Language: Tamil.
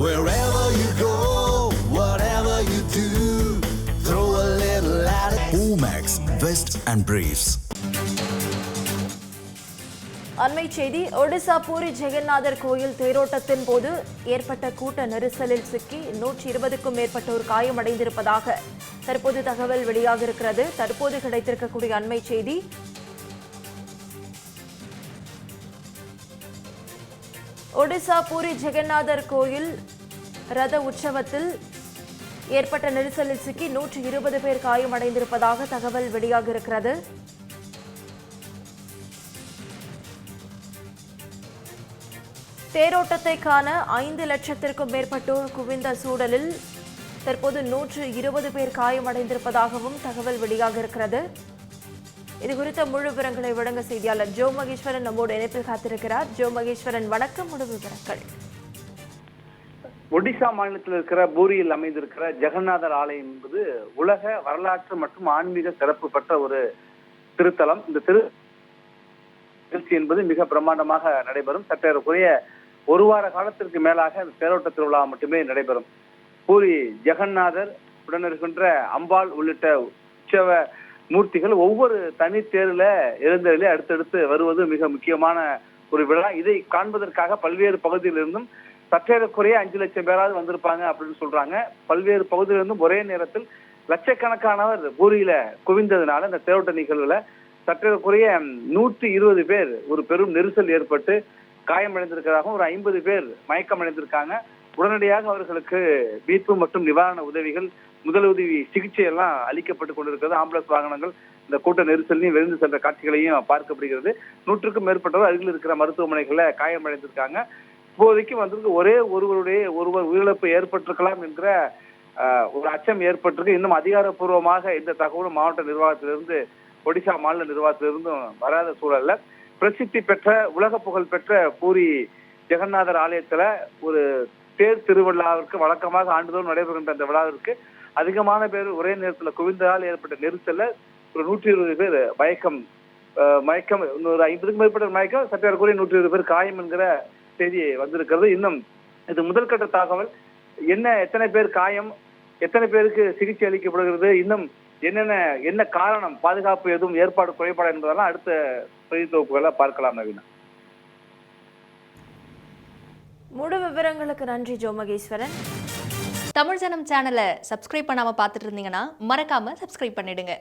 Wherever you go, whatever you do, throw a little at it. Omax, Vest and Briefs. அண்மை செய்தி. ஒடிசா பூரி ஜெகநாதர் கோயில் தேரோட்டத்தின் போது ஏற்பட்ட கூட்ட நெரிசலில் சிக்கி 120க்கும் மேற்பட்டோர் காயமடைந்திருப்பதாக தற்போது தகவல் வெளியாக இருக்கிறது. தற்போது கிடைத்திருக்கக்கூடிய அண்மை செய்தி. ஒடிசா பூரி ஜெகநாதர் கோயில் ரத உற்சவத்தில் ஏற்பட்ட நெரிசலில் சிக்கி 120 பேர் காயமடைந்திருப்பதாக தகவல் வெளியாக இருக்கிறது. தேரோட்டத்தை காண 5 லட்சத்திற்கும் மேற்பட்டோர் குவிந்த சூழலில் தற்போது 120 பேர் காயமடைந்திருப்பதாகவும் தகவல் வெளியாக இருக்கிறது. இதுகுறித்த முழு விவரங்களை வழங்க செய்தியாளர் ஜோ மகேஸ்வரன் நம்மோடு இணைப்பில் காத்திருக்கிறார். ஜோ மகேஸ்வரன், வணக்கம். முழு விவரங்கள். ஒடிசா மாநிலத்தில் இருக்கிற பூரியில் அமைந்திருக்கிற ஜெகநாதர் ஆலயம் என்பது உலக வரலாற்று மற்றும் ஆன்மீக சிறப்பு பெற்ற ஒரு திருத்தலம். இந்த நிகழ்ச்சி என்பது மிக பிரம்மாண்டமாக நடைபெறும். சற்றேறக்குறைய ஒரு வார காலத்திற்கு மேலாக இந்த தேரோட்ட திருவிழா மட்டுமே நடைபெறும். பூரி ஜெகநாதர் உடன் இருக்கின்ற அம்பாள் உள்ளிட்ட உற்சவ மூர்த்திகள் ஒவ்வொரு தனி தேர்ல எழுந்தருளி அடுத்தடுத்து வருவது மிக முக்கியமான ஒரு விழா. இதை காண்பதற்காக பல்வேறு பகுதியிலிருந்தும் சற்றேறக்குறைய 5 லட்சம் பேராவது வந்திருப்பாங்க அப்படின்னு சொல்றாங்க. பல்வேறு பகுதியிலிருந்தும் ஒரே நேரத்தில் லட்சக்கணக்கானவர் பூரியில குவிந்ததுனால இந்த தேரோட்ட நிகழ்வுல சற்றேறக்குறைய 120 பேர் ஒரு பெரும் நெரிசல் ஏற்பட்டு காயமடைந்திருக்கிறதாகவும் ஒரு 50 பேர் மயக்கம் அடைந்திருக்காங்க. உடனடியாக அவர்களுக்கு மீட்பு மற்றும் நிவாரண உதவிகள், முதலுதவி சிகிச்சை எல்லாம் அளிக்கப்பட்டு கொண்டிருக்கிறது. ஆம்புலன்ஸ் வாகனங்கள் இந்த கூட்ட நெரிசலையும் விரைந்து சென்ற காட்சிகளையும் பார்க்கப்படுகிறது. 100க்கும் மேற்பட்டவர் அருகில் இருக்கிற மருத்துவமனைகள்ல காயமடைந்திருக்காங்க. இப்போதைக்கு வந்திருக்கு ஒரே ஒருவர் உயிரிழப்பு ஏற்பட்டிருக்கலாம் என்கிற ஒரு அச்சம் ஏற்பட்டிருக்கு. இன்னும் அதிகாரப்பூர்வமாக இந்த தகவலும் மாவட்ட நிர்வாகத்திலிருந்து, ஒடிசா மாநில நிர்வாகத்திலிருந்தும் வராத சூழல்ல பிரசித்தி பெற்ற, உலக புகழ் பெற்ற பூரி ஜெகநாதர் ஆலயத்துல ஒரு தேர் திருவிழாவிற்கு வழக்கமாக ஆண்டுதோறும் நடைபெறுகின்ற அந்த விழாவிற்கு அதிகமான பேர் ஒரே நேரத்தில் குவிந்ததால் ஏற்பட்ட நெரிசல்ல ஒரு 120 பேர் மயக்கம், ஒரு 50க்கும் மேற்பட்ட மயக்கம், சற்றேறக்குறைய 120 பேர் காயம் என்கிற செய்தி வந்திருக்கிறது. இன்னும் இது முதல் கட்ட தகவல். எத்தனை பேர் காயம், எத்தனை பேருக்கு சிகிச்சை அளிக்கப்படுகிறது, இன்னும் என்ன காரணம், பாதுகாப்பு எதுவும் ஏற்பாடு குறைபாடு என்பதெல்லாம் அடுத்த செய்தி தொகுப்புகளை பார்க்கலாம். நவீனா, முழு விவரங்களுக்கு நன்றி ஜோ மகேஸ்வரன். தமிழ் ஜனம் சேனலை சப்ஸ்கிரைப் பண்ணாம பார்த்துட்டு இருந்தீங்கன்னா மறக்காம சப்ஸ்கிரைப் பண்ணிடுங்க.